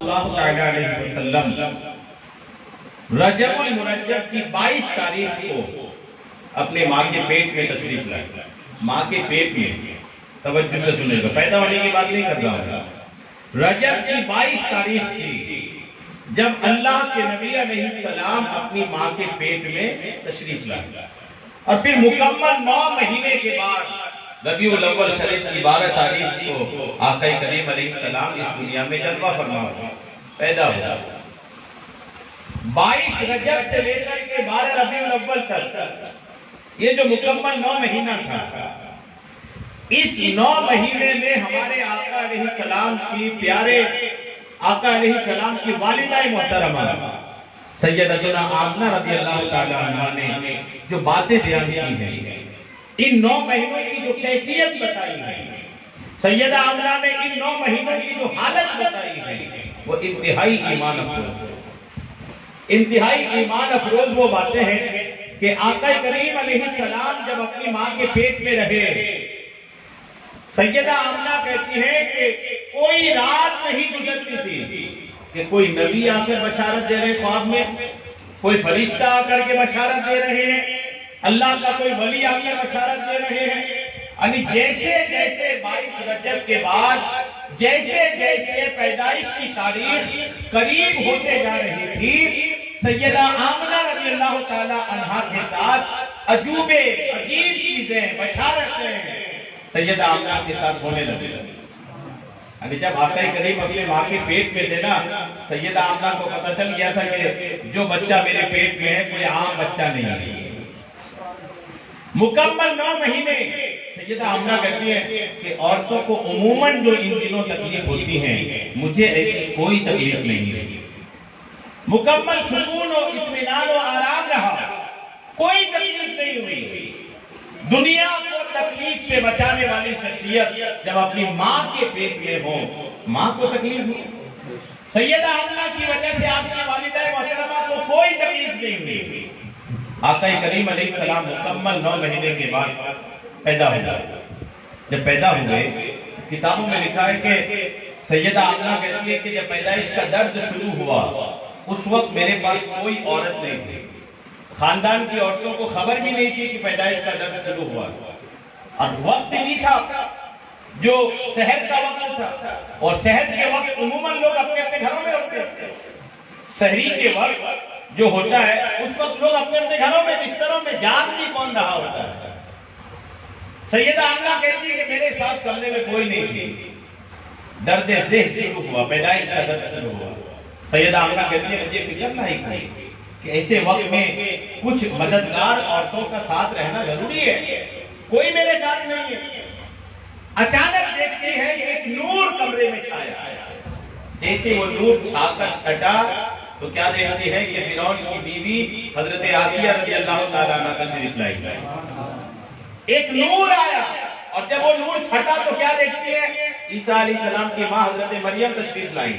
اللہ تعالی علیہ وسلم رجب المرجب کی 22 تاریخ کو اپنے ماں کے پیٹ میں تشریف لائے. ماں کے پیٹ میں، توجہ سے سنیں گا، پیدا ہونے کی بات نہیں کر رہا ہوں. رجب کی 22 تاریخ تھی جب اللہ کے نبی علیہ السلام اپنی ماں کے پیٹ میں تشریف لائے، اور پھر مکمل 9 مہینے کے بعد ربیع الاول شریف کی 12 تاریخ کو آقا کریم علیہ السلام اس دنیا میں جلوہ فرما پیدا ہوا. 22 رجب سے لے کر کے 12 ربیع الاول تک یہ جو مکمل 9 مہینہ تھا، اس 9 مہینے میں ہمارے آقا علیہ السلام کی پیارے آقا علیہ السلام کی والدہ محترمہ سیدتنا آمنہ رضی اللہ تعالی عنہا نے جو باتیں بیان کی ہیں، ان 9 مہینوں کی جو کیفیت بتائی ہے، سیدہ آمنہ نے ان 9 مہینوں کی جو حالت بتائی ہے، وہ انتہائی ایمان افروز ہے. انتہائی ایمان افروز وہ باتیں ہیں کہ آقا کریم علیہ السلام جب اپنی ماں کے پیٹ میں رہے، سیدہ آمنہ کہتی ہے کہ کوئی رات نہیں گزرتی تھی کہ کوئی نبی آ کر بشارت دے رہے خواب میں، کوئی فرشتہ آ کر کے بشارت دے رہے ہیں، اللہ کا کوئی ولی آ کر بشارت دے رہے ہیں. یعنی جیسے جیسے 22 رجب کے بعد جیسے جیسے پیدائش کی تاریخ قریب ہوتے جا رہی تھی، سیدہ آمنہ رضی اللہ تعالی عنہا کے ساتھ عجوبے، عجیب چیزیں، بشارتیں سیدہ آمنہ کے ساتھ ہونے لگے. یعنی جب آقا کریم اپنے ماں کے پیٹ میں تھے نا، سیدہ آمنہ کو پتہ چل گیا تھا کہ جو بچہ میرے پیٹ میں ہے کوئی عام بچہ نہیں ہے. مکمل 9 مہینے سیدہ آمنہ کہتی ہے کہ عورتوں کو عموماً جو ان دنوں تکلیف ہوتی ہیں، مجھے ایسی کوئی تکلیف نہیں ہے. مکمل سکون و اطمینان و آرام رہا، کوئی تکلیف نہیں ہوئی. دنیا کو تکلیف سے بچانے والی شخصیت جب اپنی ماں کے پیٹ میں ہو، ماں کو تکلیف ہو. سیدہ آمنہ کی وجہ سے آپ کی والدہ محترمہ کو کوئی تکلیف نہیں ہوئی. آقا کریم علیہ السلام مکمل 9 مہینے کے بعد پیدا ہوا. جب پیدا ہوئے، کتابوں میں لکھا ہے کہ سیدہ آمنہ کہتی ہے کہ جب پیدائش کا درد شروع ہوا، اس وقت میرے پاس کوئی عورت نہیں تھی. خاندان کی عورتوں کو خبر بھی نہیں تھی کہ پیدائش کا درد شروع ہوا، اور وقت نہیں تھا جو صحت کا وقت تھا، اور صحت کے وقت عموماً لوگ اپنے اپنے گھروں میں ہوتے ہیں. سحری کے وقت جو ہوتا ہے اس وقت لوگ اپنے اپنے گھروں میں بستروں میں جاگ بھی کون رہا ہوتا ہے. سیدہ آمنہ کہتی ہے کہ میرے ساتھ کمرے میں کوئی نہیں تھی. درد ذہن شروع ہوا، پیدائش کا درد شروع ہوا. سیدہ آمنہ کہتی ہے مجھے فکر لاحق ہوئی کہ ایسے وقت میں کچھ مددگار عورتوں کا ساتھ رہنا ضروری ہے. کوئی میرے ساتھ نہیں ہے. اچانک دیکھتی ہے ایک نور کمرے میں چھایا. جیسے وہ نور چھا کر چھٹا تو کیا دیکھتی ہے کہ فرعون کی بیوی حضرت آسیہ رضی اللہ تعالیٰ عنہ تشریف لائی. ایک نور آیا، اور جب وہ نور چھٹا تو کیا دیکھتی ہے؟ عیسیٰ علیہ السلام کی ماں حضرت مریم تشریف لائی.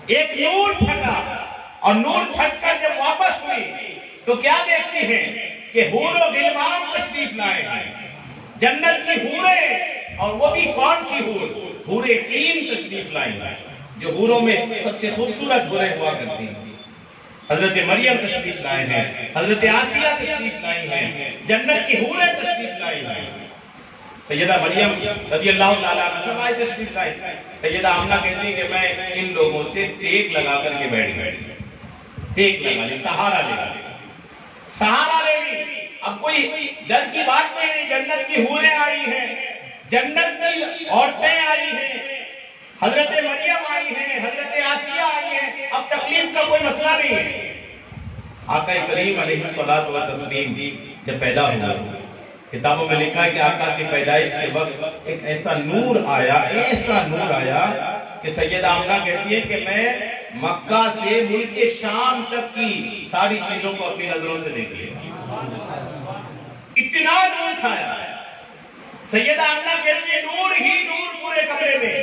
ایک نور چھٹا، اور نور چھٹ کر جب واپس ہوئی تو کیا دیکھتی ہے کہ حور و غلمان تشریف لائے ہیں. جنت کی حوریں، اور وہ بھی کون سی حور؟ حوریں 3 تشریف لائی ہیں، جو حوروں میں سب سے خوبصورت حوریں ہوا کرتی ہیں. حضرت مریم تشریف لائے ہیں، حضرت آسیہ تشریف لائی ہیں، جنت کی حوریں تشریف لائی ہیں. سیدہ مریم رضی اللہ تعالیٰ عنہ سب آئے تشریف لائی. سیدہ آمنہ کہتی ہے کہ میں ان لوگوں سے ٹیک لگا کر کے بیٹھ گئی. ٹیک لگا لی، سہارا لے لی، سہارا لے لی. اب کوئی ڈر کی بات نہیں. جنت کی حوریں آئی ہیں، جنت کی عورتیں آئی ہیں، حضرت مریم آئی ہیں، حضرت آسیہ آئی ہیں. اب تکلیف کا کوئی مسئلہ نہیں ہے. آقا کریم علیہ الصلوۃ والتسلیم جب پیدا ہوا، کتابوں میں لکھا ہے کہ آقا کی پیدائش کے وقت ایک ایسا نور آیا، ایسا نور آیا کہ سیدہ آمنہ کہتی ہے کہ میں مکہ سے ملک شام تک کی ساری چیزوں کو اپنی نظروں سے دیکھ لیا. اتنا نور چھایا. سیدہ آمنہ کہتی ہے نور ہی نور پورے کمرے میں.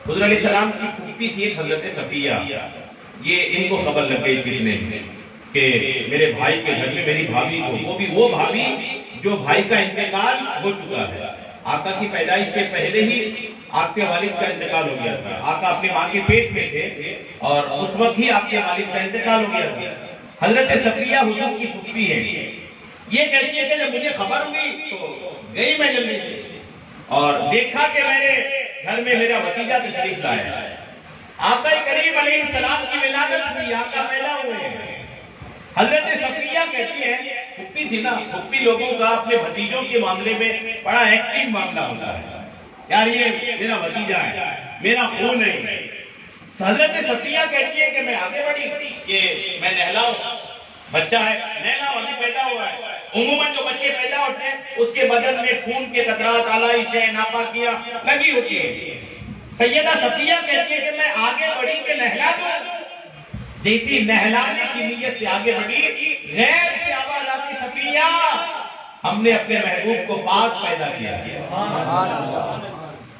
حضور علیہ السلام کی پھوپھی تھی حضرت صفیہ. یہ ان کو خبر لگ گئی کتنے کہ میرے بھائی کے گھر میں میری بھابھی کو، وہ بھی وہ بھابھی جو بھائی کا انتقال ہو چکا ہے. آقا کی پیدائش سے پہلے ہی آپ کے والد کا انتقال ہو گیا تھا. آقا اپنی ماں کے پیٹ میں تھے اور اس وقت ہی آپ کے والد کا انتقال ہو گیا تھا. حضرت صفیہ حضور کی پھوپھی ہے. یہ کہتی ہے کہ جب مجھے خبر ہوئی تو گئی میں جلدی سے اور دیکھا کہ میرے گھر میں میرا بھتیجا تشریف لایا. آقا کریم علیہ السلام کی ولادت ہوئی. آقا پیدا ہوئے ہیں. حضرت صفیہ کہتی ہے پھوپھی تھی نا, پھوپھی لوگوں کا اپنے بھتیجوں کے معاملے میں بڑا ایکٹیو معاملہ ہوتا ہے. یار یہ میرا بھتیجا ہے, میرا خون ہے. حضرت صفیہ کہتی ہے کہ میں آگے بڑھی کہ میں نہلاؤں, بچہ ہے نہلاؤ, ابھی پیدا ہوا ہے. عموماً جو بچے پیدا ہوتے ہیں اس کے بدن میں خون کے قطرات, آلائشیں, ناپاکیاں لگی ہوتی ہیں. سیدہ صفیہ کہتی ہے کہ میں آگے بڑھی کہ نہلا دوں. جیسی نہلانے کی نیت سے آگے بڑھی, غیر سے آواز آتی صفیہ ہم نے اپنے محبوب کو پاک پیدا کیا.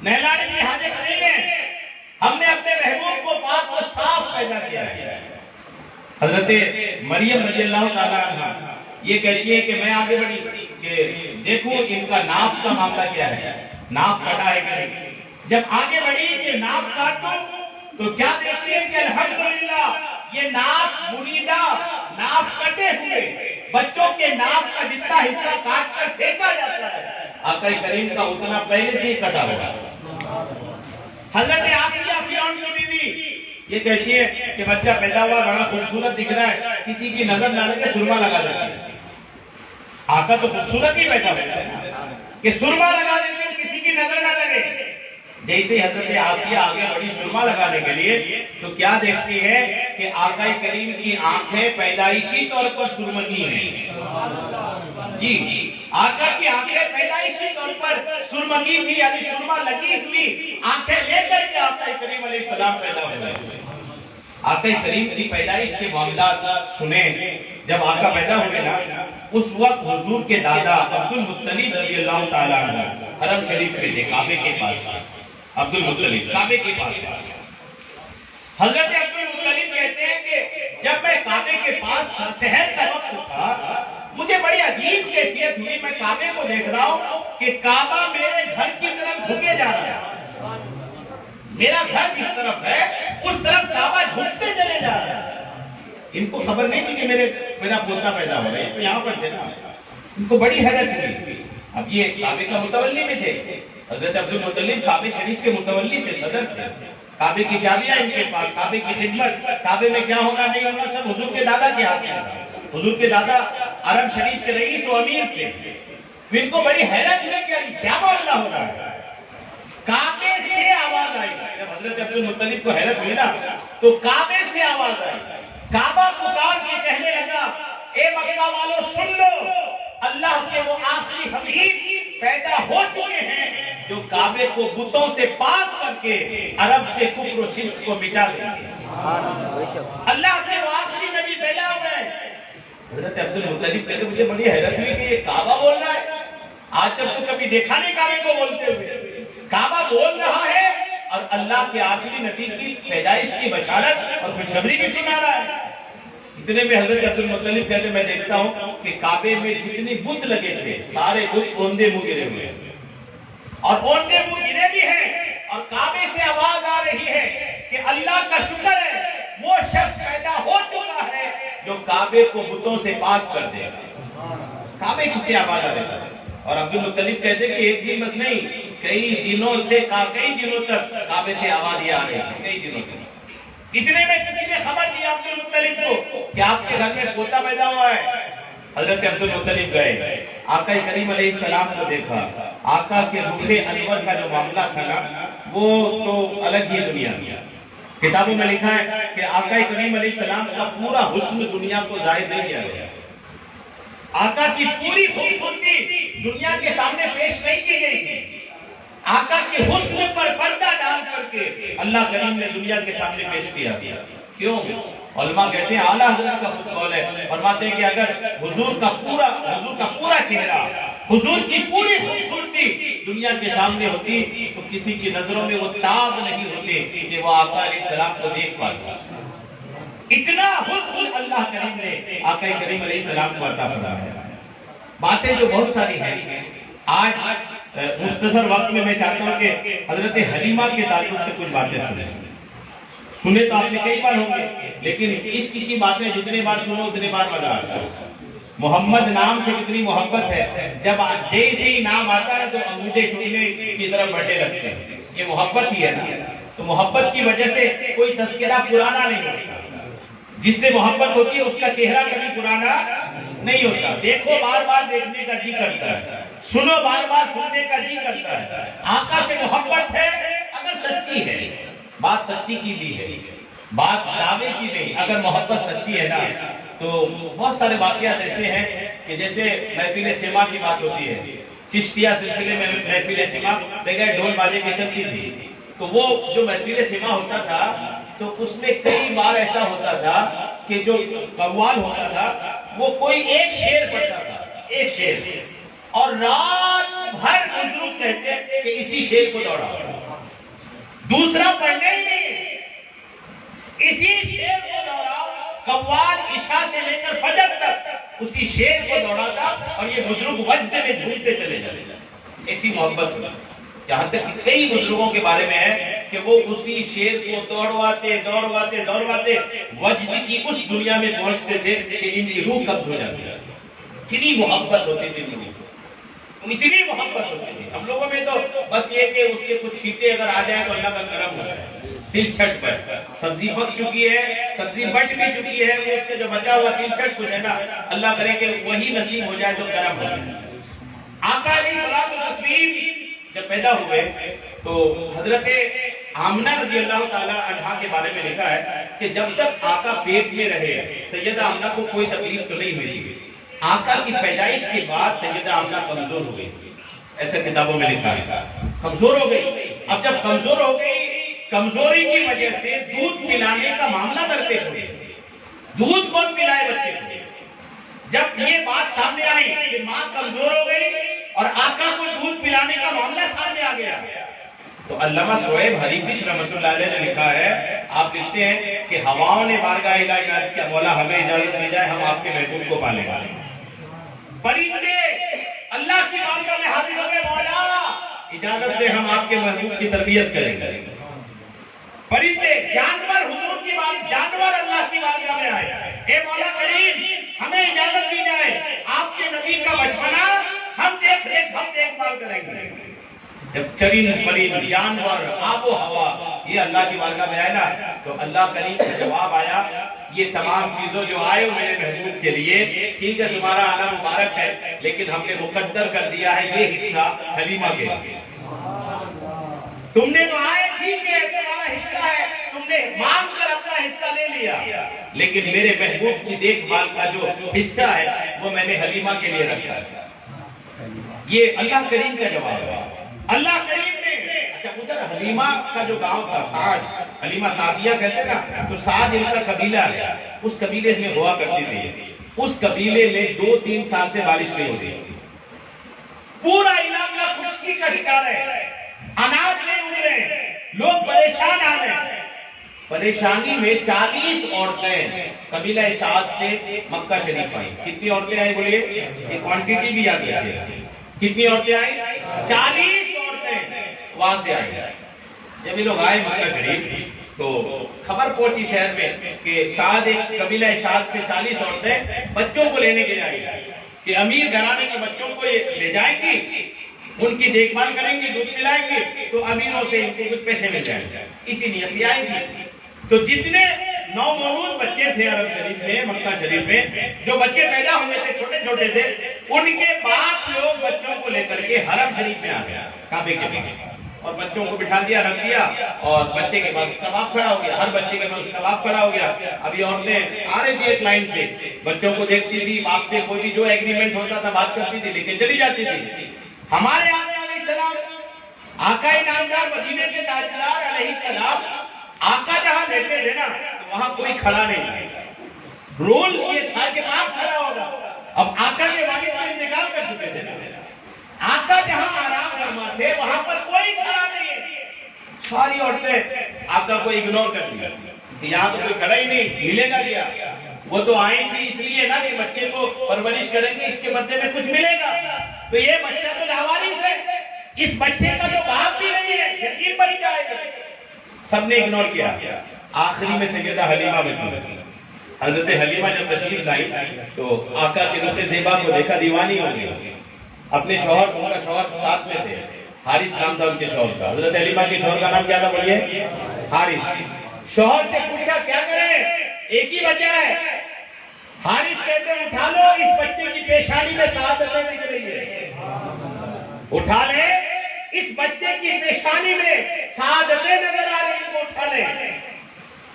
نہلانے کی حاجت نہیں ہے, ہم نے اپنے محبوب کو پاک اور صاف پیدا کیا ہے. حضرت مریم رضی اللہ تعالیٰ عنہ یہ کہتی ہے کہ میں آگے بڑھی کہ دیکھوں ان کا ناف کا معاملہ کیا ہے, ناف کٹا ہے کہ نہیں. جب آگے بڑھی کہ ناف کاٹو تو کیا دیکھتی ہے کہ الحمدللہ یہ ناف بریدہ, ناف کٹے ہوئے بچوں کے ناف کا جتنا حصہ کاٹ کر پھینکا جاتا ہے آقا کریم کا اتنا پہلے سے ہی کٹا ہوگا. حضرت آسیہ فرعون کی بیوی یہ کہتی ہے کہ بچہ پیدا ہوا بڑا خوبصورت دکھ رہا ہے, کسی کی نظر نہ لگے سرما لگا دیتی ہے. آقا تو خوبصورت ہی پیدا ہوتا ہے کہ سرما لگا دیتے ہیں کسی کی نظر نہ لگے. جیسے حضرت آسیہ آگے بڑی سرما لگانے کے لیے تو کیا دیکھتی ہے کہ آقا کریم کی آنکھیں پیدائشی طور پر سرمگی ہیں. جی آقا کی آنکھیں پیدائشی طور پر سرمگی تھی, یعنی سرما لگی ہوئی آنکھیں لے کر کے آقا کریم علیہ السلام پیدا ہوئے. آقا کریم کی پیدائش کے معاملات سنیں. جب آقا پیدا ہوئے نا اس وقت حضور کے دادا عبد المطلب رضی اللہ تعالیٰ عنہ حرم شریف میں تھے, کعبے کے پاس. عبد المطلب کعبے کے پاس. حضرت عبد المطلب کہتے ہیں کہ جب میں کعبے کے پاس تھا, سحر کا وقت تھا, مجھے بڑی عجیب کیفیت ہوئی. میں کعبے کو دیکھ رہا ہوں کہ کعبہ میرے گھر کی طرف جھکے جا رہا ہے. میرا گھر جس طرف ہے اس طرف کعبہ جھکتے چلے جا رہا ہے. ان کو خبر نہیں تھی کہ میرا پوتا پیدا ہو رہا ہے, یہاں پر تھے نا. ان کو بڑی حیرت ہوئی. اب یہ کعبے کا متولی بھی تھے. حضرت عبد المطلب کعبے شریف کے متولی تھے, صدر تھے. کعبے کی چابیاں ان کے پاس, کعبے کی خدمت, کعبے میں کیا ہونا نہیں ہونا سب حضور کے دادا کے ہاتھ میں تھا. حضور کے دادا عرب شریف کے رئیس و امیر تھے. ان کو بڑی حیرت ہوئی کہ کیا معاملہ ہو رہا ہے. کعبے سے آواز آئی. جب حضرت عبد المطلب کو حیرت ہوئی نا تو کعبے سے آواز آئی. کعبہ پکار کے کہنے لگا اے مکہ والو سن لو, اللہ کے وہ آخری حبیب پیدا ہو چکے ہیں جو کعبے کو بتوں سے پاک کر کے عرب سے کفر و شرک کو مٹا دیں گے. اللہ کے وہ آخری نبی پیدا ہوئے. حضرت عبد المطلب کہتے مجھے بڑی حیرت ہوئی کہ یہ کعبہ بول رہا ہے. آج تک تو کبھی دیکھا نہیں کعبے کو بولتے ہوئے. کعبہ بول رہا ہے اور اللہ کے آخری نبی کی پیدائش کی بشارت اور خوشخبری بھی سنا رہا ہے. اتنے میں حضرت عبد المطلب کہتے میں دیکھتا ہوں کہ کعبے میں جتنی بت لگے تھے سارے بت اوندے منہ گرے ہوئے ہیں, اور اوندے منہ گرے بھی ہیں, اور کعبے سے آواز آ رہی ہے کہ اللہ کا شکر ہے وہ شخص پیدا ہو چکا ہے جو کعبے کو بتوں سے پاک کر دے گا. کعبے کی سے آواز آ رہی ہے. اور عبد المطلب کہتے کہ ایک دن بس نہیں, کئی دنوں تک کعبے سے آواز آ رہی ہے, کئی دنوں تک. اتنے میں کسی نے خبر دیا عبد المطلب کو کہ آپ کے گھر میں پوتا پیدا ہوا ہے. حضرت عبد المطلب گئے, آقا کریم علیہ السلام کو دیکھا. آقا کے رخ انور کا جو معاملہ تھا نا وہ تو الگ ہی دنیا تھی. کتابوں میں لکھا ہے کہ آقا کریم علیہ السلام کا پورا حسن دنیا کو ظاہر نہیں کیا گیا. آقا کی پوری خوبصورتی دنیا کے سامنے پیش نہیں کی گئی تھی. آقا کے حسن پر پردہ ڈال کر کے اللہ کریم نے دنیا کے سامنے پیش کیا. کیوں؟ علماء کہتے ہیں اعلیٰ حضرت کا خود قول ہے, فرماتے ہیں کہ اگر حضور کا پورا چہرہ, حضور کی پوری خوبصورتی دنیا کے سامنے ہوتی تو کسی کی نظروں میں وہ تاب نہیں ہوتے کہ وہ آقا علیہ السلام کو دیکھ پاتا. اتنا حسن اللہ کریم نے آقا کریم علیہ السلام کو عطا فرمایا. باتیں جو بہت ساری ہیں, آج مختصر وقت میں چاہتا ہوں کہ حضرت حلیمہ کے تعلق سے کچھ باتیں سنے تو آپ نے کئی بار ہوں گے، لیکن عشق کی باتیں جتنے بار سنو اتنے بار مزہ آتا ہے۔ محمد نام سے کتنی محبت ہے، جب جیسے ہی نام آتا ہے تو انگوٹھے چھوٹنے کی طرف بڑھنے لگتے ہیں، یہ محبت ہی ہے نا۔ تو محبت کی وجہ سے کوئی تذکرہ پرانا نہیں ہوتا، جس سے محبت ہوتی ہے اس کا چہرہ کبھی پرانا نہیں ہوتا۔ دیکھو بار بار دیکھنے کا جی کرتا ہے، سنو بار بار سننے کا جی کرتا ہے۔ آقا سے محبت ہے اگر سچی ہے، بات سچی کی بھی ہے، بات دعوے کی نہیں۔ اگر محبت سچی ہے نا تو بہت سارے واقعات ایسے ہیں کہ جیسے محفل سما کی بات ہوتی ہے، چشتیہ سلسلے میں محفل سما بغیر ڈھول باجے کے چلتی تھی، تو وہ جو محفل سما ہوتا تھا تو اس میں کئی بار ایسا ہوتا تھا کہ جو قوال ہوتا تھا وہ کوئی ایک شعر پڑھتا تھا، ایک شعر، اور رات بھر بزرگ کہتے کہ اسی شعر کو دوہراؤ، دوسرا پڑھنے ہی نہیں، اسی شعر کو دوہراؤ۔ قوال عشاء سے لے کر فجر تک اسی شعر کو دوہراتا اور یہ بزرگ وجد میں جھومتے چلے جاتے، ایسی محبت ہوئی۔ یہاں تک کہ کئی بزرگوں کے بارے میں ہے کہ وہ اسی شعر کو دوڑواتے وجد کی اس دنیا میں پہنچتے تھے کہ ان کی روح قبض ہو جاتی ہے۔ اتنی محبت ہوتی تھی اتنی محبت ہوتی تھی۔ ہم لوگوں میں تو بس یہ کہ اس کے کچھ چھینٹے اگر آ جائیں تو اللہ کا کرم ہو جائے، دل چھٹ پر سبزی پک چکی ہے، سبزی بٹ بھی چکی ہے، وہ اس کے جو بچا ہوا دل چھٹ کچھ ہے نا، اللہ کرے کہ وہی نصیب ہو جائے تو کرم ہو جائے۔ آقا علیہ الصلوۃ والتسلیم جب پیدا ہوئے تو حضرت آمنہ رضی اللہ تعالی عنہا کے بارے میں لکھا ہے کہ جب تک آقا پیٹ میں رہے سیدہ آمنہ کو کوئی تکلیف تو نہیں ہوئی۔ آقا کی پیدائش کے بعد سیدہ آمنہ کمزور ہو گئی، ایسے کتابوں میں لکھا ہے، کمزور ہو گئی۔ اب جب کمزور ہو گئی، کمزوری کی وجہ سے دودھ پلانے کا معاملہ درپیش ہو گیا۔ دودھ کون پلائے بچے کو؟ جب یہ بات سامنے آئی کہ ماں کمزور ہو گئی اور آقا کو دودھ پلانے کا معاملہ سامنے آ گیا تو علامہ شعیب حریفی رحمۃ اللہ علیہ نے لکھا ہے، آپ لکھتے ہیں کہ ہواؤں نے بارگاہ الہی میں عرض کیا، مولا ہمیں اجازت دی جائے ہم آپ کے محبوب کو پالیں گے۔ پرندے اللہ کی بارگاہ میں حاضر ہو گئے، مولا اجازت دے ہم آپ کے محبوب کی تربیت کریں گے۔ پرندے جانور حضور کی بات، جانور اللہ کی بارگاہ میں آئے، اے مولا کریم ہمیں اجازت دی جائے آپ کے نبی کا بچپنا ہم دیکھ بھال کریں گے۔ جب چرند پرند جانور آب و ہوا یہ اللہ کی بارگاہ میں آئے نا تو اللہ کریم کا جواب آیا، یہ تمام چیزوں جو آئے میرے محبوب کے لیے ٹھیک ہے، تمہارا آنا مبارک ہے، لیکن ہم نے مقدر کر دیا ہے یہ حصہ حلیمہ کے لیے۔ تم نے تو آئے ٹھیک ہے، تمہارا حصہ ہے، تم نے مانگ کر اپنا حصہ لے لیا، لیکن میرے محبوب کی دیکھ بھال کا جو حصہ ہے وہ میں نے حلیمہ کے لیے رکھا ہے۔ یہ اللہ کریم کا جواب ہے۔ اللہ کریم نے اچھا ادھر حلیمہ کا جو گاؤں تھا سعد، حلیمہ سعدیہ کہتے نا، تو سعد ان کا قبیلہ ہے، اس قبیلے میں ہوا کرتی تھی۔ اس قبیلے میں 2-3 سال سے بارش نہیں ہو رہی، پورا علاقہ خشکی کا شکار ہے، اناج نہیں اگ رہے، لوگ پریشان آ رہے۔ پریشانی میں 40 عورتیں قبیلہ سعد سے مکہ شریف آئی۔ کتنی عورتیں آئی بولیے؟ یہ کوانٹیٹی بھی یاد رکھیے، کتنی عورتیں آئی؟ 40 عورتیں وہاں سے آئی۔ جب یہ لوگ آئے مکہ شریف تو خبر پہنچی شہر میں کہ سعد ایک قبیلہ سعد سے 40 عورتیں بچوں کو لینے کے جائیں گی کہ امیر گھرانے کے بچوں کو یہ لے جائیں گی، ان کی دیکھ بھال کریں گی، دودھ پلائیں گی تو امیروں سے ان کو کچھ پیسے مل جائیں گے، اسی نیت سے آئیں گی۔ تو جتنے نومولود بچے تھے عرب شریف میں، مکہ شریف میں جو بچے پیدا ہوئے تھے چھوٹے چھوٹے تھے، ان کے باپ لوگ بچوں کو لے کر کے حرم شریف میں آ گیا کعبے کے پاس، اور بچوں کو بٹھا دیا، رکھ دیا، اور بچے کے پاس طواف کھڑا ہو گیا، ہر بچے کے پاس طواف کھڑا ہو گیا۔ اب یہ عورتیں آ رہی تھی ایک لائن سے، بچوں کو دیکھتی تھی، باپ سے کوئی بھی جو ایگریمنٹ ہوتا تھا بات کرتی تھی، لے کے چلی جاتی تھی۔ ہمارے آقا علیہ السلام، آقا نامدار مدینے کے تاجدار علیہ السلام، آقا جہاں بیٹھے تھے نا تو وہاں کوئی کھڑا نہیں تھا، رول یہ تھا کہ باپ کھڑا ہوگا۔ اب آقا کے والد کو انتقال کر چکے تھے نا، آقا جہاں آرام فرما تھے وہاں پر کوئی کھڑا نہیں ہے۔ ساری عورتیں آقا کو اگنور کر دیا کہ یہاں تو کوئی کھڑا ہی نہیں، ملے گا کیا؟ وہ تو آئی تھی اس لیے نا کہ بچے کو پرورش کریں گے، اس کے بدلے میں کچھ ملے گا، تو یہ بچہ تو لاوارث ہے، اس بچے کا جو باپ بھی نہیں ہے یتیم بن جائے گا. سب نے اگنور کیا. آخری میں سیدہ حلیمہ بچی. حضرت حلیمہ جب تشریف لائی تو آقا کے رخ زیبا کو دیکھا دیوانی ہو گئی. اپنے شوہر، ان کا شوہر ساتھ میں تھے، حارث نام تھا ان کے شوہر کا. حضرت حلیمہ کے شوہر کا نام کیا تھا بولیے؟ حارث. شوہر سے پوچھا کیا کریں، ایک ہی بچہ ہے. حارث کہتے ہیں اٹھا لو، اس بچے کی پیشانی میں سعادتیں دکھ رہی ہے. اٹھا لے، اس بچے کی پیشانی میں سعادتیں نظر آ رہی ہیں، اٹھا لے.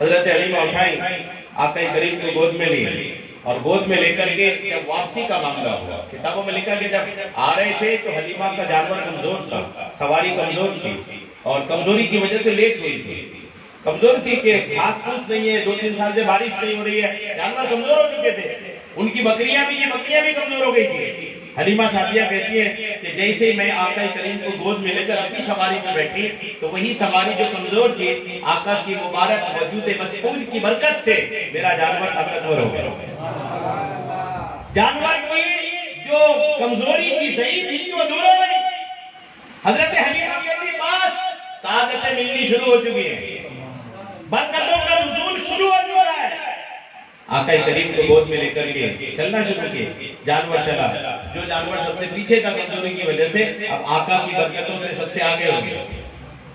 حضرت حلیمہ اٹھائی، آقا کریم کو گود میں لی اور گود میں لے کر کے جب واپسی کا معاملہ ہوا، کتابوں میں لکھا کہ جب آ رہے تھے تو حلیمہ کا جانور کمزور تھا، سواری کمزور تھی اور کمزوری کی وجہ سے لیٹ ہوئی تھی. کمزور تھی کہ گھاس پھوس نہیں ہے، 2-3 سال سے بارش نہیں ہو رہی ہے، جانور کمزور ہو چکے تھے. ان کی بکریاں بھی کمزور ہو گئی تھی. حلیمہ سعدیہ کہتی ہے کہ جیسے ہی میں آقا کریم کو گود میں لے کر اپنی سواری میں بیٹھی تو وہی سواری جو کمزور تھی، آقا کی مبارک وجود مسعود کی برکت سے میرا جانور طاقتور ہو گیا. جانور کی جو کمزوری کی ضعیف تھی وہ دور ہو گئی. حضرت حلیمہ کہتی بس سعادتیں ملنی شروع ہو چکی ہیں، برکتوں کا نزول شروع ہو چکا ہے. آقا کریم کو گود میں لے کر کے چلنا شروع کیے. جانور چلا، جو جانور سب سے پیچھے تھا کمزوری کی وجہ سے اب آقا کی برکتوں سے سب سے آگے ہو گیا.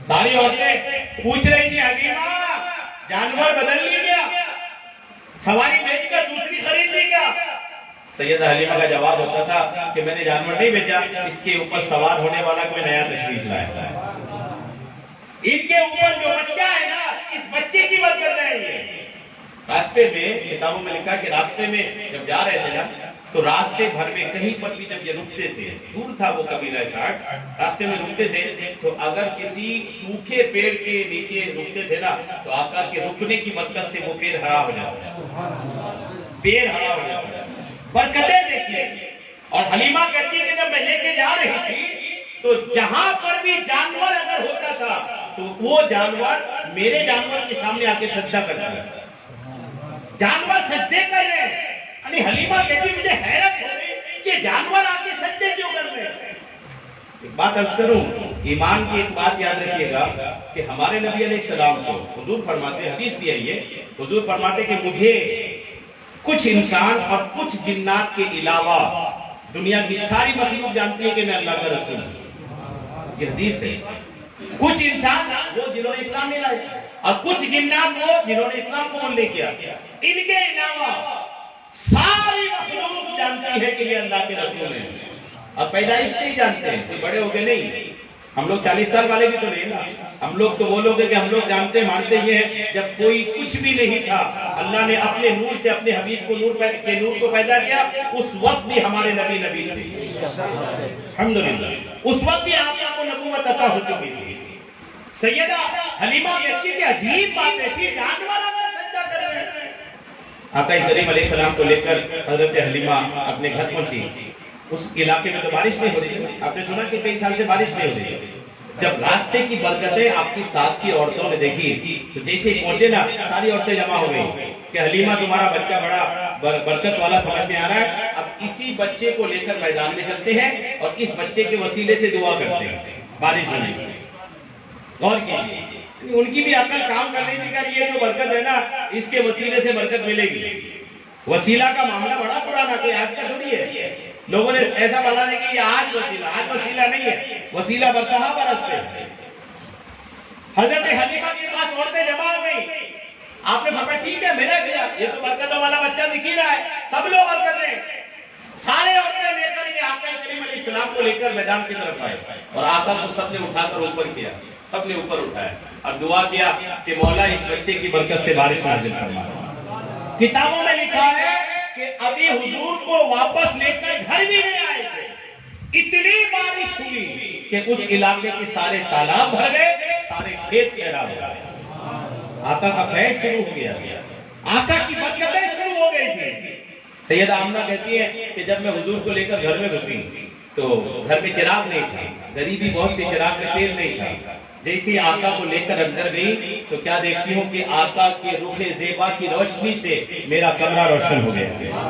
ساری عورتیں پوچھ رہی تھی حلیمہ جانور بدل لی کیا، سواری بیچ کر دوسری خرید لی کیا. سیدہ حلیمہ کا جواب ہوتا تھا کہ میں نے جانور نہیں بیچا، اس کے اوپر سوار ہونے والا کوئی نیا تشریف لایا. ان کے اوپر جو بچہ ہے نا، اس بچے کی برکت ہے. یہ راستے میں کتابوں میں لکھا کہ راستے میں جب جا رہے تھے نا تو راستے بھر میں کہیں پر بھی جب یہ رکتے تھے، دور تھا وہ قبیلہ سعد، راستے میں رکتے تھے تو اگر کسی سوکھے پیڑ کے نیچے رکتے تھے نا تو آقا کے رکنے کی برکت سے وہ پیڑ ہرا ہو جاتا، پیڑ ہرا ہو جاتا. برکتیں دیکھیے. اور حلیمہ کہتی ہے کہ جب میں لے کے جا رہی تھی تو جہاں پر بھی جانور اگر ہوتا تھا تو وہ جانور میرے جانور کے سامنے آ کے سجدہ کرتا تھا. جانور سجدے کر رہے ہیں. یعنی حلیمہ کہتی مجھے حیرت ہو رہی کہ جانور آ کے سجدے کیوں کر رہے ہیں. ایک بات عرض کروں، ایمان کی ایک بات یاد رکھیے گا کہ ہمارے نبی علیہ السلام کو حضور فرماتے، حدیث بھی ہے یہ، حضور فرماتے کہ مجھے کچھ انسان اور کچھ جنات کے علاوہ دنیا کی ساری مخلوق جانتی ہے کہ میں اللہ کا رسول ہوں. یہ حدیث ہے. کچھ انسان وہ جنہوں نے اسلام نہیں لایا اور کچھ جنات وہ جنہوں نے اسلام قبول نہیں کیا. ان کے علاوہ ساری مخلوق جانتی ہے کہ یہ اللہ کے رسول ہیں اور پیدائش سے ہی جانتے ہیں، کوئی بڑے ہو گئے نہیں. ہم لوگ 40 سال والے بھی تو نہیں نا. ہم لوگ تو وہ لوگ ہیں کہ ہم لوگ جانتے مانتے یہ ہیں جب کوئی کچھ بھی نہیں تھا اللہ نے اپنے نور سے اپنے حبیب کو نور کو پیدا کیا. اس وقت بھی ہمارے نبی تھے الحمدللہ. اس وقت بھی آپ کو نبوت عطا ہو چکی تھی. سیدہ حلیمہ کہتی کہ عجیب باتیں تھی، جانور اگر سجدہ کر رہے ہیں. آقا کریم علیہ السلام کو لے کر حضرت حلیمہ اپنے گھر پہنچی. اس علاقے میں تو بارش نہیں ہو رہی. آپ نے سنا کہ کئی سال سے بارش نہیں ہو رہی. جب راستے کی برکتیں آپ کی ساتھ کی عورتوں نے دیکھی تو جیسے ہی پہنچے نا ساری عورتیں جمع ہو گئی کہ حلیمہ تمہارا بچہ بڑا برکت والا سمجھ میں آ رہا ہے، اب اسی بچے کو لے کر میدان میں چلتے ہیں اور اس بچے کے وسیلے سے دعا کرتے ہیں بارش ہونے کی. غور کیجیے، ان کی بھی عقل کام کر رہی تھی کہ یہ جو برکت ہے نا اس کے وسیلے سے برکت ملے گی. وسیلہ کا معاملہ بڑا پرانا، کوئی آج کا تھوڑی ہے. لوگوں نے ایسا بولا نہیں کہ یہ آج وسیلہ نہیں ہے، وسیلہ برسہ برس سے. حضرت حلیمہ کے پاس عورتیں جمع ہو گئی. آپ نے فرمایا ٹھیک ہے میرا گیا، یہ تو برکتوں والا بچہ دکھ ہی رہا ہے. سب لوگ برکتیں سارے عورتیں لے کر یہ آقا کریم علیہ السلام کو لے کر میدان کی طرف آئے اور آقا کو سب نے اٹھا کر اوپر کیا. سب نے اوپر اٹھایا اور دعا کیا کہ مولا اس بچے کی برکت سے بارش نازل فرما. کتابوں میں لکھا ہے کہ ابھی حضور کو واپس لے کر گھر بھی نہیں آئے تھے، اتنی بارش ہوئی کہ اس علاقے کے سارے تالاب بھر گئے، سارے کھیت سیراب ہو گئے. آقا کا فیض شروع ہو گیا، آقا کی برکتیں شروع ہو گئی تھی. سیدہ آمنہ کہتی ہے کہ جب میں حضور کو لے کر گھر میں گھسی تو گھر میں چراغ نہیں تھا، غریبی بہت تھی، چراغ میں تیل نہیں تھا. جیسے ہی آقا کو لے کر اندر گئی تو کیا دیکھتی ہوں کہ آقا کے رخ زیبا کی روشنی سے میرا کمرہ روشن ہو گیا.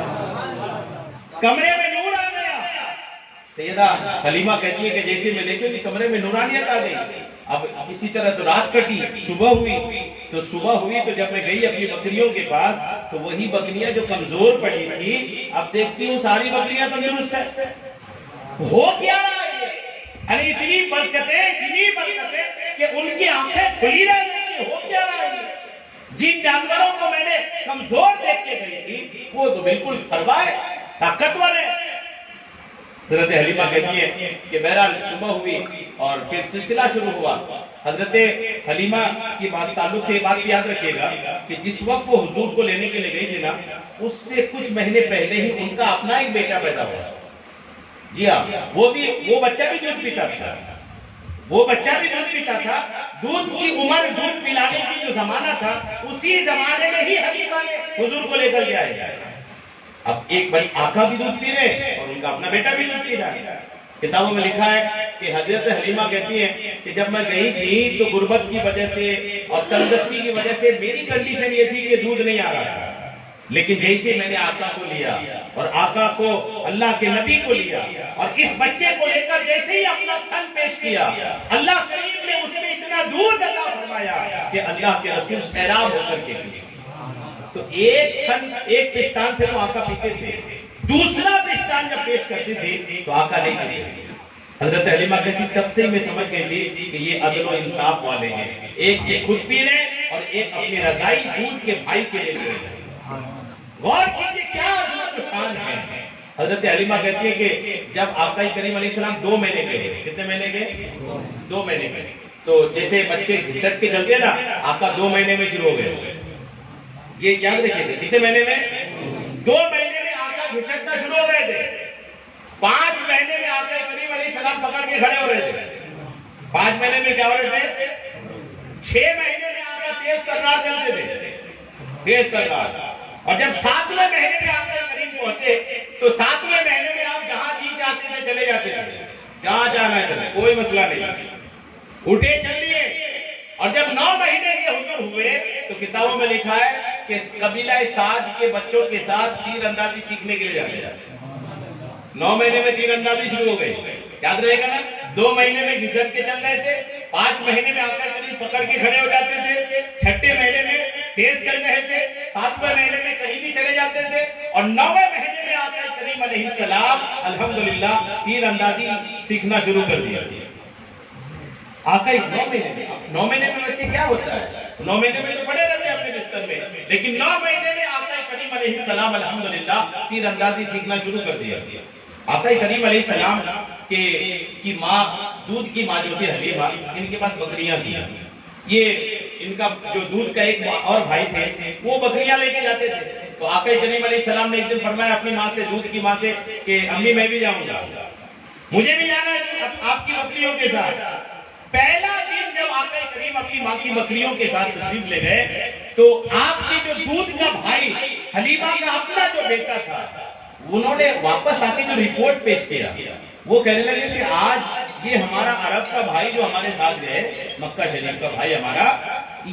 کمرے میں نور آ گیا، سیدہ حلیمہ کہتی ہے کہ جیسے میں دیکھوں کہ کمرے میں نورانیت آ گئی. اب کسی طرح تو رات کٹی، صبح ہوئی تو جب میں گئی اپنی بکریوں کے پاس تو وہی بکریاں جو کمزور پڑی تھی اب دیکھتی ہوں ساری بکریاں تندرست ہیں. ہو کیا رہا ہے؟ یعنی اتنی برکتیں کہ ان کی آنکھیں کھلی رہ گئی. ہو کیا رہا ہے؟ جن جانوروں کو میں نے کمزور دیکھ کے گئی تھی وہ تو بالکل فرمائے طاقتور ہے. حضرت حلیمہ کہتی ہے کہ بہرحال صبح ہوئی اور پھر سلسلہ شروع ہوا. حضرت حلیمہ کی تعلق سے یہ بات یاد رکھیے گا کہ جس وقت وہ حضور کو لینے کے لیے گئی تھی نا، اس سے کچھ مہینے پہلے ہی ان کا اپنا ایک بیٹا پیدا ہوا. جی ہاں، وہ بچہ بھی دودھ پیتا تھا. دودھ کی عمر، دودھ پلانے کی جو زمانہ تھا اسی زمانے میں ہی حلیمہ نے حضور کو لے کر کے آئے. اب ایک بڑی آقا بھی دودھ پی رہے اور ان کا اپنا بیٹا بھی دودھ پی رہا ہے. کتابوں میں لکھا ہے کہ حضرت حلیمہ کہتی ہیں کہ جب میں گئی تھی تو غربت کی وجہ سے اور تندرستی کی وجہ سے میری کنڈیشن یہ تھی کہ دودھ نہیں آ رہا تھا. لیکن جیسے میں نے آقا کو لیا اور آقا کو، اللہ کے نبی کو لیا اور اس بچے کو لے کر جیسے ہی اپنا تھن پیش کیا، اللہ کریم نے اس میں اتنا دودھ عطا فرمایا کہ اللہ کے رسول سیراب ہو کر کے لیے. تو ایک پستان سے تو آقا پیتے تھے، دوسرا پستان جب پیش کرتے تھے تو آقا نہیں پیتے تھے. حضرت حلیمہ کہتی تب سے میں سمجھ گئی تھی کہ یہ عدل و انصاف والے ہیں. ایک سے خود پی رہے اور ایک اپنی رضائی دودھ کے بھائی کے لیے لے رہے. غور کیجیے کیا عظمت و شان ہے. حضرت حلیمہ کہتی ہے کہ جب آقا کریم علیہ السلام 2 مہینے کے گئے، کتنے مہینے کے؟ 2 مہینے کے. تو جیسے بچے گھسٹ کے چلتے نا، آقا 2 مہینے میں شروع ہو گئے. یہ یاد رکھیے گا کتنے مہینے میں؟ 2 مہینے میں آقا گھسٹنا شروع ہو گئے تھے. 5 مہینے میں آقا کریم علیہ السلام پکڑ کے کھڑے ہو رہے تھے. 5 مہینے میں کیا ہو رہے تھے؟ 6 مہینے میں آقا تیز تلوار چلتے تھے، تیز تلوار. اور جب 7ویں مہینے میں آقا کریم پہنچے تو 7ویں مہینے میں آپ جہاں جی چاہتے تھے چلے جاتے تھے، جہاں جانا چلے، کوئی مسئلہ نہیں، اٹھے چل لیے. اور جب 9 مہینے کے حضور ہوئے تو کتابوں میں لکھا ہے کہ قبیلہ سعد کے بچوں کے ساتھ تیر اندازی سیکھنے کے لیے جاتے جاتے. 9 مہینے میں تیر اندازی شروع ہو گئی. یاد رہے گا نا، 2 مہینے میں گھسٹ کے چل رہے تھے، 5 مہینے میں آقا کریم پکڑ کے کھڑے ہو جاتے تھے، 6 مہینے میں تیز چل رہے تھے، 7ویں مہینے میں کہیں بھی چلے جاتے تھے، اور 9ویں مہینے میں آقا کریم علیہ السلام الحمدللہ تیر اندازی سیکھنا شروع کر دیا. آقا 9 مہینے میں بچے کیا ہوتا ہے؟ 9 مہینے میں تو پڑے رہتے ہیں اپنے بستر میں، لیکن 9 مہینے میں آقا کریم علیہ السلام الحمدللہ تیر اندازی سیکھنا شروع کر دیا. آقا کریم علیہ السلام کی ماں، دودھ کی ماں جو تھی حلیمہ، ان کے پاس بکریاں تھیں. یہ ان کا جو دودھ کا ایک اور بھائی تھے وہ بکریاں لے کے جاتے تھے. تو آقا کریم علیہ السلام نے ایک دن فرمایا اپنی ماں سے، دودھ کی ماں سے، کہ امی میں بھی جاؤں گا، مجھے بھی جانا ہے آپ کی بکریوں کے ساتھ. پہلا دن جب آقا کریم اپنی ماں کی بکریوں کے ساتھ تشریف لے گئے تو آپ کی جو دودھ کا بھائی، حلیمہ کا اپنا جو بیٹا تھا، انہوں نے واپس آ کے جو رپورٹ پیش کیا، وہ کہنے لگے کہ آج یہ ہمارا عرب کا بھائی جو ہمارے ساتھ گئے، مکہ شریف کا بھائی ہمارا،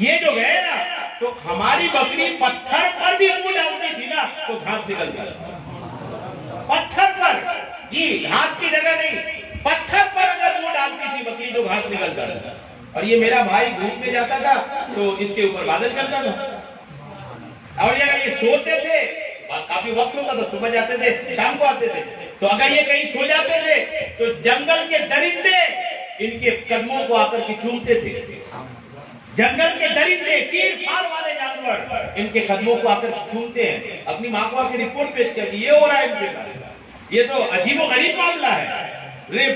یہ جو گئے نا تو ہماری بکری پتھر پر بھی منہ ڈالتی تھی نا تو گھاس نکلتا تھا. پتھر پر، یہ گھاس کی جگہ نہیں، پتھر پر اگر منہ ڈالتی تھی بکری تو گھاس نکلتا تھا. اور یہ میرا بھائی گھومنے جاتا تھا تو اس کے اوپر بادل چلتا تھا. اور یہ اگر یہ سوتے تھے، کافی وقت ہوتا تھا، صبح جاتے تھے شام کو آتے تھے، تو اگر یہ کہیں سو جاتے تھے تو جنگل کے درندے ان کے قدموں کو آ کر کے چومتے تھے. جنگل کے درندے، چیر پھاڑ والے جانور ان کے قدموں کو آ کر چومتے ہیں. اپنی ماں کو آ کے رپورٹ پیش کر یہ ہو رہا ہے ان کے ساتھ. یہ تو عجیب و غریب معاملہ ہے.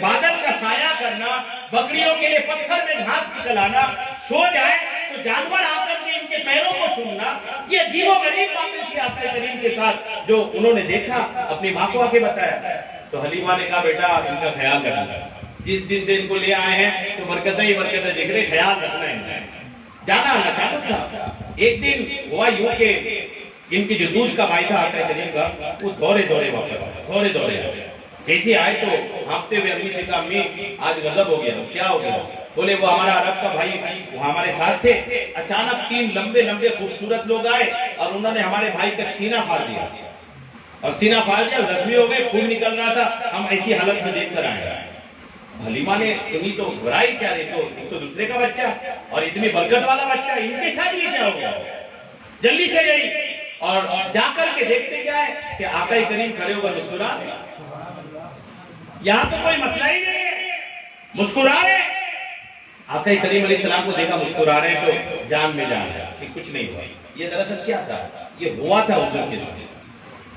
بادل کا سایہ کرنا، بکریوں کے لیے پتھر میں گھاس نکلانا، سو جائے تو جانور آ کر کے ان کے پیروں کو چومنا، یہ عجیب و غریب باتیں تھی آقا کریم کے ساتھ جو انہوں نے دیکھا، اپنی ماں کو آ کے بتایا. تو حلیمہ نے کہا بیٹا ان کا خیال کرنا، جس دن سے ان کو لے آئے ہیں تو برکتیں ہی برکتیں دیکھ رہے، خیال رکھنا ہے. جانا اچانک تھا. ایک دن ہوا یوں کہ ان کی جو دودھ کا بھائی تھا آقا کریم کا، وہ دورے واپس آئے، دورے جیسے آئے تو ہانپتے ہوئے امی سے کہا امی آج غضب ہو گیا. کیا ہو گیا؟ بولے وہ ہمارا عرب کا بھائی وہ ہمارے ساتھ تھے، اچانک 3 لمبے خوبصورت لوگ آئے اور انہوں نے ہمارے بھائی کا سینہ پھاڑ دیا اور سینہ پھاڑ دیا، زخمی ہو گئے، خون نکل رہا تھا، ہم ایسی حالت میں دیکھ کر آئے۔ حلیمہ نے سنی تو گھبرائی، کیا رہے تو دوسرے کا بچہ اور اتنی برکت والا بچہ، ان کے ساتھ یہ کیا ہو گیا؟ جلدی سے گئی اور جا کر کے دیکھتے کیا ہے کہ آقا کریم کھڑے ہو کر مسکرا رہے، یہاں تو کوئی مسئلہ ہی نہیں ہے، مسکرا رہے۔ آقا کریم علیہ السلام کو دیکھا مسکرا رہے تو جان میں جان ہے کہ کچھ نہیں ہوا۔ یہ دراصل کیا تھا؟ یہ ہوا تھا حضور کے ساتھ۔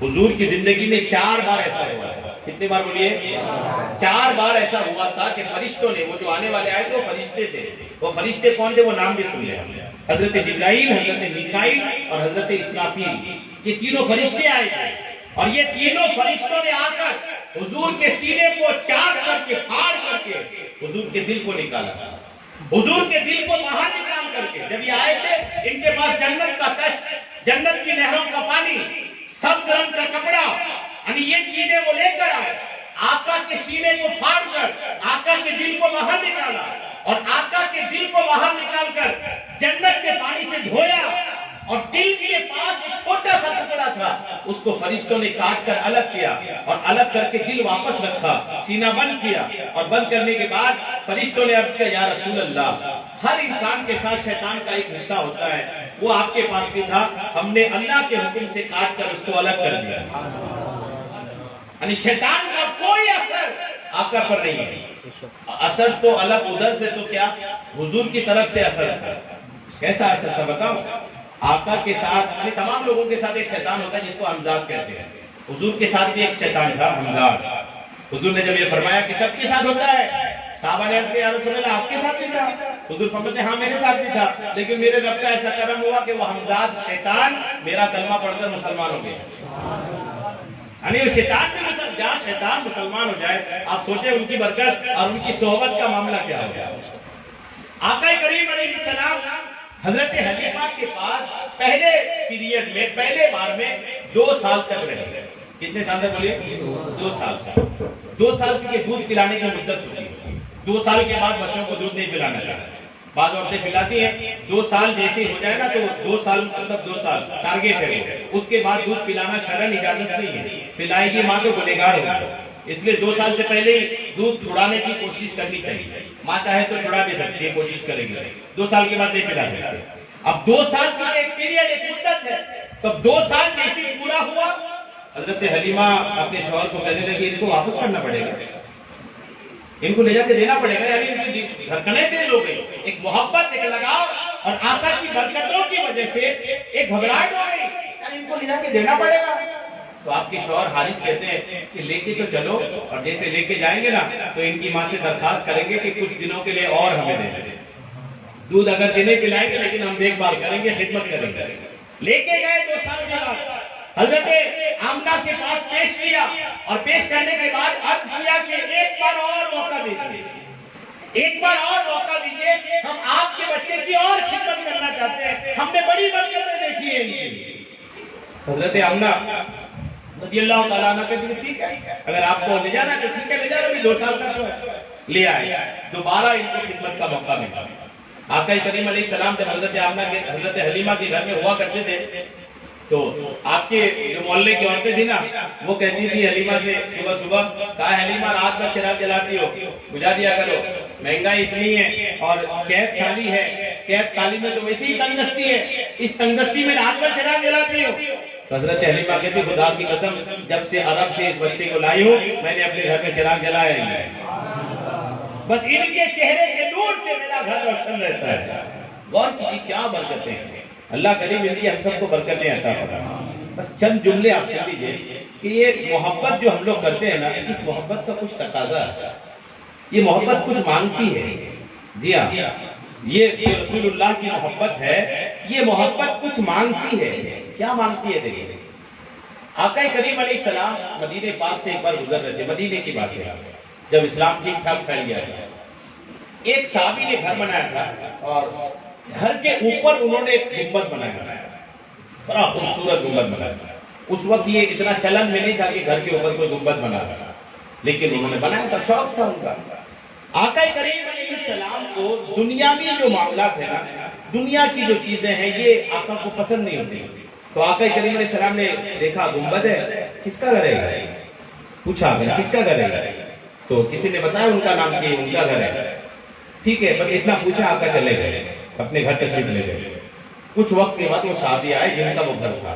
حضور کی زندگی میں 4 بار ایسا ہوا تھا۔ کتنے بار بولیے؟ 4 بار ایسا ہوا تھا کہ فرشتوں نے، وہ جو آنے والے آئے تھے وہ فرشتے تھے۔ وہ فرشتے کون تھے؟ وہ نام بھی سن لیں ہم نے، حضرت جبرائیل، حضرت میکائیل اور حضرت اسرافیل۔ یہ تینوں فرشتے آئے تھے اور یہ تینوں فرشتوں نے آ کر حضور کے سینے کو چاک کر کے، پھاڑ کر کے حضور کے دل کو نکالا، حضور کے دل کو باہر نکال کر کے۔ جب یہ آئے تھے، ان کے پاس جنت کا تشت، جنت کی نہروں کا پانی، سبز رنگ کا کپڑا، یعنی یہ چیزیں وہ لے کر آئے۔ آقا کے سینے کو پھاڑ کر آقا کے دل کو باہر نکالا اور آقا کے دل کو باہر نکال کر جنت کے پانی سے دھویا، اور دل کے پاس ایک چھوٹا سا ٹکڑا تھا، اس کو فرشتوں نے کاٹ کر الگ کیا اور الگ کر کے دل واپس رکھا، سینہ بند کیا، اور بند کرنے کے بعد فرشتوں نے عرض کیا، یا رسول اللہ، ہر انسان کے ساتھ شیطان کا ایک حصہ ہوتا ہے، وہ آپ کے پاس بھی تھا، ہم نے اللہ کے حکم سے کاٹ کر اس کو الگ کر دیا۔ یعنی شیطان کا کوئی اثر آقا پر نہیں ہے۔ اثر تو الگ ادھر سے تو کیا، حضور کی طرف سے اثر تھا۔ کیسا اثر تھا بتاؤ؟ آقا کے ساتھ، یعنی تمام لوگوں کے ساتھ ایک شیطان ہوتا ہے جس کو حمزاد کہتے ہیں، حضور کے ساتھ بھی ایک شیطان تھا، حمزاد۔ حضور نے جب یہ فرمایا کہ سب کے ساتھ ہوتا ہے، صحابہ نے عرض کیا، یا رسول اللہ آپ کے ساتھ بھی تھا؟ حضور فرماتے ہیں ہاں میرے ساتھ بھی تھا، لیکن میرے رب کا ایسا کرم ہوا کہ وہ حمزاد شیطان میرا کلمہ پڑھ کر مسلمان ہو گیا۔ یعنی وہ شیطان بھی جہاں شیطان مسلمان ہو جائے، آپ سوچیں ان کی برکت اور ان کی صحبت کا معاملہ کیا ہو گیا۔ آقا کریم علیہ السلام حضرت حلیمہ کے پاس پہلے پیریڈ میں، پہلے بار میں 2 سال تک رہے۔ کتنے سال تک بولیے؟ 2 سال تک۔ 2 سال کی دودھ پلانے کی مدت ہوتی ہے، 2 سال کے بعد بچوں کو دودھ نہیں پلانا چاہیے۔ بعض عورتیں پلاتی ہیں، 2 سال جیسے ہو جائے نا تو 2 سال مطلب 2 سال ٹارگیٹ ہے، اس کے بعد دودھ پلانا شرعاً اجازت نہیں ہے، پلائے گی ماں تو گنہگار ہوگی، اس لیے 2 سال سے پہلے ہی دودھ چھڑانے کی کوشش کرنی چاہیے۔ ماں چاہے تو چھڑا بھی سکتی ہے، کوشش کرے گی، 2 سال کے بعد نہیں پلا سکتے۔ اب 2 سال کا ایک پیریڈ، ایک مدت ہے، تب 2 سال جیسے ہی پورا ہوا، حضرت حلیمہ اپنے شوہر کو کہنے لگی ان کو واپس کرنا پڑے گا، ان کو لے جا کے دینا پڑے گا، یعنی ان کی دھڑکنیں تیز ہو گئی، ایک محبت، ایک لگاؤ اور آقا کی برکتوں کی وجہ سے ایک گھبراہٹ ہو گئی، یعنی ان کو لے جا کے دینا پڑے گا۔ تو آپ کے شوہر حارث کہتے ہیں کہ لے کے تو چلو، اور جیسے لے کے جائیں گے نا تو ان کی ماں سے درخواست کریں گے کہ کچھ دنوں کے لیے اور ہمیں دے دیں، دودھ اگر نہیں پلائیں گے لیکن ہم دیکھ بھال کریں گے، خدمت کریں گے۔ لے کے گئے 2 سال کے بعد حضرت آمنہ کے پاس پیش کیا، اور پیش کرنے کے بعد عرض کیا کہ ایک بار اور موقع دیجیے، ایک بار اور موقع دیجیے، ہم آپ کے بچے کی اور خدمت کرنا چاہتے ہیں، ہم نے بڑی برکتیں دیکھی ہیں ان کی۔ حضرت آمنہ رضی اللہ تعالیٰ عنہ کہتے ہیں ٹھیک ہے، اگر آپ کو لے جانا ہے تو ٹھیک ہے، لے جانا، ابھی 2 سال کا تو ہے۔ لے آئے، دوبارہ ان کو خدمت کا موقع ملا۔ آقا کریم علیہ السلام جب حضرت آمنہ کے، حضرت حلیمہ کے گھر میں ہوا کرتے تھے تو آپ کے جو محلے کی عورتیں تھی نا، وہ کہتی تھی حلیمہ سے صبح صبح، کہا حلیمہ رات بھر چراغ جلاتی ہو، بجھا دیا کرو، مہنگائی اتنی ہے اور قید سالی ہے، قید سالی میں تو ویسے ہی تنگدستی ہے، اس تنگدستی میں رات بھر چراغ جلاتی ہو۔ حضرت حلیمہ کہتی خدا کی قسم، جب سے عرب سے اس بچے کو لائی ہوں میں نے اپنے گھر میں چراغ جلایا ہی ہے، بس ان کے چہرے کے نور سے میرا گھر روشن رہتا ہے۔ غور کیجیے کیا برکتیں ہیں، اللہ کریم ان کی ہم سب کو برکتیں عطا فرمائے۔ بس چند جملے آپ سن لیجیے کہ یہ محبت جو ہم لوگ کرتے ہیں نا، اس محبت کا کچھ تقاضا ہے، یہ محبت کچھ مانگتی ہے۔ جی ہاں، یہ رسول اللہ کی محبت ہے، یہ محبت کچھ مانگتی ہے۔ کیا مانگتی ہے؟ دیکھیے، آقا کریم علیہ السلام مدینے پاک سے ایک بار گزر رہے تھے، مدینے کی بات ہے جب اسلام ٹھیک ٹھاک پھیل گیا ہے، ایک صحابی نے گھر بنایا تھا اور گھر کے اوپر انہوں نے ایک گنبد بنایا، بڑا خوبصورت گنبد بنایا۔ اس وقت یہ اتنا چلن میں نہیں تھا کہ گھر کے اوپر کوئی گنبد بنا رہا، لیکن انہوں نے بنایا تھا، شوق تھا ان کا۔ آقا کریم علیہ السلام کو دنیاوی جو معاملات ہیں نا، دنیا کی جو چیزیں ہیں، یہ آقا کو پسند نہیں ہوتی، تو آقا کریم علیہ السلام نے دیکھا گنبد ہے کس کا گھر ہے؟ پوچھا کس کا گھر ہے؟ تو کسی نے بتایا ان کا نام کہ ان کا گھر ہے. ٹھیک ہے، بس اتنا پوچھا، آقا چلے گئے، اپنے گھر تشریف لے گئے. کچھ وقت کے بعد وہ صحابی آئے جن کا وہ گھر تھا.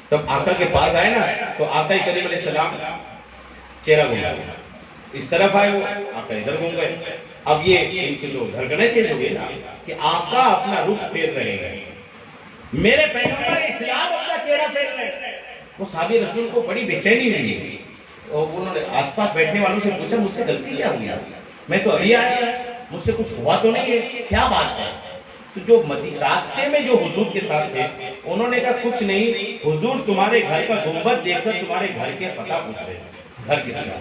تب آقا کے پاس آئے نا، تو آقا کریم علیہ السلام چہرہ گھما، اس طرف آئے، وہ آقا ادھر گھوم گئے. اب یہ ان کے جو دھڑکنیں تیز ہو گئی نا کہ آقا اپنا رخ پھیر رہے ہیں، میرے پیغمبر اسلام اپنا چہرہ پھیر رہے ہیں. وہ صحابی رسول کو بڑی بے چینی ہوئی اور انہوں نے آس پاس بیٹھنے والوں سے پوچھا مجھ سے غلطی کیا ہوئی؟ میں تو ابھی آیا، مجھ سے کچھ ہوا تو نہیں ہے، کیا بات ہے؟ تو جو راستے میں جو حضور کے ساتھ تھے انہوں نے کہا کچھ نہیں، حضور تمہارے گھر کا گنبد دیکھ کر تمہارے گھر کے پتہ پوچھ رہے ہیں، گھر کس کا.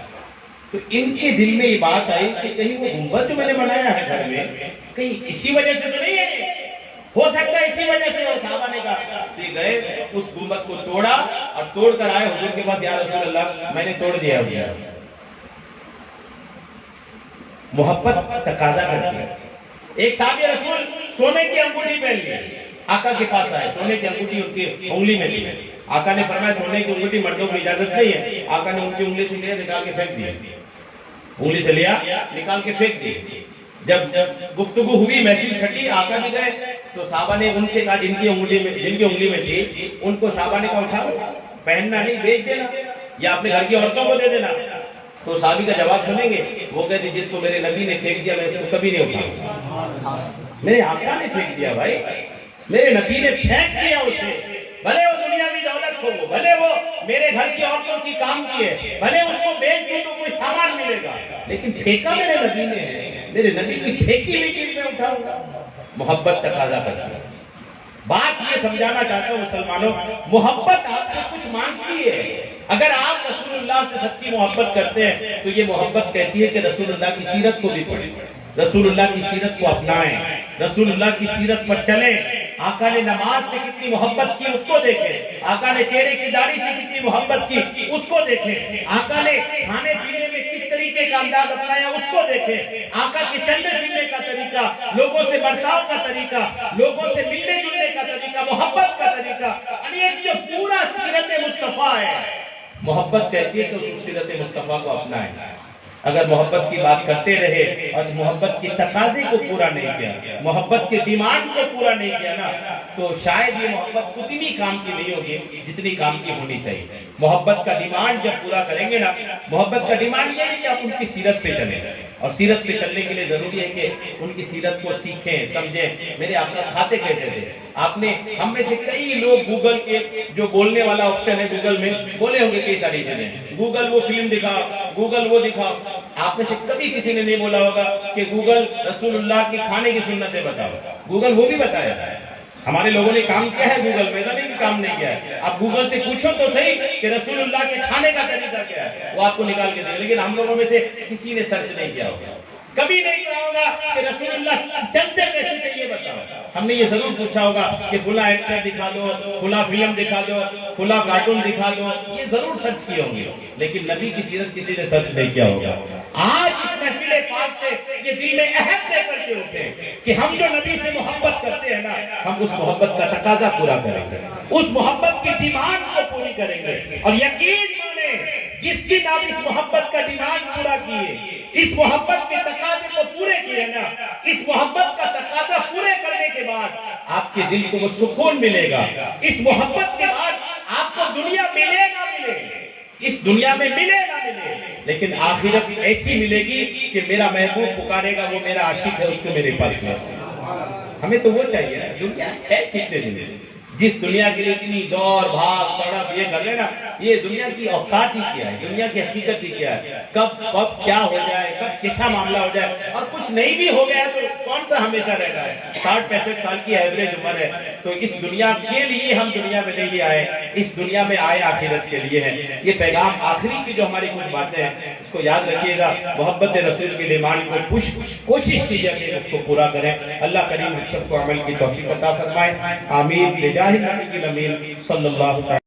تو ان کے دل میں یہ بات آئی کہ کہیں وہ گنبد جو میں نے بنایا ہے گھر میں، کہیں اسی وجہ سے تو نہیں ہے، ہو سکتا ہے اسی وجہ سے. اور صحابہ نے کہا کہ گئے اس گنبد کو توڑا اور توڑ کر آئے حضور کے پاس، یا رسول اللہ میں نے توڑ دیا. محبت تقاضا کرتی ہے. ایک صحابی رسول سونے کی انگوٹھی پہن لی، آقا کے پاس آئے، سونے کی انگوٹھی ان کی انگلی میں لی. آقا نے فرمایا سونے کی انگوٹھی مردوں کو اجازت نہیں ہے. آقا نے ان کی انگلی سے لیا، نکال کے پھینک دیا، انگلی سے لیا نکال کے پھینک دی. جب گفتگو ہوئی، محفل چھٹی، آقا بھی گئے تو صحابہ نے ان سے کہا جن کی انگلی میں تھی ان کو صحابہ نے کہا اٹھاؤ، پہننا نہیں، بیچ دینا یا اپنے گھر کی عورتوں کو دے دینا. تو صحابی کا جواب سنیں گے، وہ کہتے جس کو میرے نبی نے پھینک دیا میں اس کو کبھی نہیں اٹھاؤں. میرے آقا نے پھینک دیا بھائی، میرے نبی نے پھینک دیا اسے، بھلے وہ دنیاوی دولت ہو، بھلے وہ میرے گھر کی عورتوں کی کام کی ہے، بھلے اس کو بیچ دوں تو کوئی سامان ملے گا، لیکن پھینکا میرے نبی نے ہے، میرے نبی کی پھینکی ہوئی چیز میں اٹھاؤں گا. محبت تقاضا کرتی ہے. بات یہ سمجھانا چاہتا ہوں مسلمانوں، محبت آپ سے کچھ مانگتی ہے. اگر آپ رسول اللہ سے سچی محبت کرتے ہیں تو یہ محبت کہتی ہے کہ رسول اللہ کی سیرت کو بھی پڑھیں، رسول اللہ کی سیرت کو اپنائیں، رسول اللہ کی سیرت پر چلیں. آقا نے نماز سے کتنی محبت کی اس کو دیکھیں، آقا نے چہرے کی داڑھی سے کتنی محبت کی اس کو دیکھیں، آقا نے کھانے پینے میں کس طریقے کا انداز اپنایا اس کو دیکھیں، آقا کے چلنے پھرنے کا طریقہ، لوگوں سے برتاؤ کا طریقہ، لوگوں سے ملنے جلنے کا طریقہ، محبت کا طریقہ، یعنی ایک جو پورا سیرت مصطفیٰ ہے. محبت کہتی ہے کہ اس سیرت مصطفیٰ کو اپنائیں. اگر محبت کی بات کرتے رہے اور محبت کی تقاضے کو پورا نہیں کیا، محبت کے ڈیمانڈ کو پورا نہیں کیا نا، تو شاید یہ محبت اتنی کام کی نہیں ہوگی جتنی کام کی ہونی چاہیے. محبت کا ڈیمانڈ جب پورا کریں گے نا، محبت کا ڈیمانڈ یہ ہے کہ آپ ان کی سیرت پہ چلیں، اور سیرت پہ چلنے کے لیے ضروری ہے کہ ان کی سیرت کو سیکھیں، سمجھیں. میرے آقا کھاتے کیسے تھے؟ آپ نے ہم میں سے کئی لوگ گوگل کے جو بولنے والا آپشن ہے گوگل میں بولے ہوں گے کئی ساری چیزیں، گوگل وہ فلم دکھا، گوگل وہ دکھا. آپ میں سے کبھی کسی نے نہیں بولا ہوگا کہ گوگل رسول اللہ کی کھانے کی سنتیں بتاؤ. گوگل وہ بھی بتایا ہے. ہمارے لوگوں نے کام کیا ہے گوگل میں، ایسا نہیں کہ کام نہیں کیا ہے. آپ گوگل سے پوچھو تو صحیح کہ رسول اللہ کے کھانے کا طریقہ کیا ہے، وہ آپ کو نکال کے دے گا. لیکن ہم لوگوں میں سے کسی نے سرچ نہیں کیا ہوگا، کبھی نہیں کہا ہوگا کہ رسول اللہ چلتے کیسے تھے یہ بتاؤ. ہم نے یہ ضرور پوچھا ہوگا کہ فلاں ایکٹر دکھا دو، فلاں فلم دکھا دو، فلاں کارٹون دکھا دو، یہ ضرور سرچ کیے ہوں گے. لیکن نبی کی سیرت کسی نے سرچ نہیں کیا ہوگا. آج اس محفل پاک سے یہ دل میں عہد لے کر کے اٹھے کہ ہم جو نبی سے محبت کرتے ہیں نا، ہم اس محبت کا تقاضا پورا کریں گے، اس محبت کی ڈیمانڈ کو پوری کریں گے. اور یقین مانیں جس دن آپ اس محبت کا ڈیمانڈ پورا کیے، اس محبت کے تقاضے کو پورے کیے نا، اس محبت کا تقاضا پورے کرنے کے بعد آپ کے دل کو وہ سکون ملے گا. اس محبت کے بعد آپ کو دنیا ملے نہ ملے، اس دنیا میں ملے نہ ملے، لیکن آخرت ایسی ملے گی کہ میرا محبوب پکارے گا وہ میرا عاشق ہے، اس کو میرے پاس لے. ہمیں تو وہ چاہیے نا. دنیا ہے کتنے دن، جس دنیا کے لیے اتنی دوڑ بھاگ تڑپ یہ کر لینا، یہ دنیا کی اوقات ہی کیا ہے، دنیا کی حقیقت ہی کیا ہے. کب کیا ہو جائے، کب کیسا معاملہ ہو جائے، اور کچھ نہیں بھی ہو گیا تو کون سا ہمیشہ رہتا ہے. 60-65 سال کی ایوریج عمر ہے. تو اس دنیا کے لیے ہم دنیا میں نہیں آئے، اس دنیا میں آئے آخرت کے لیے ہیں. یہ پیغام آخری کی جو ہماری کچھ باتیں ہیں اس کو یاد رکھیے گا. محبت رسول کی ڈیمانڈ کو کوشش کیجیے کہ اس کو پورا کریں. اللہ کریم ہم سب کو عمل کی توفیق عطا فرمائے. آمین. بجاہ نبی الامین صلی اللہ تعالی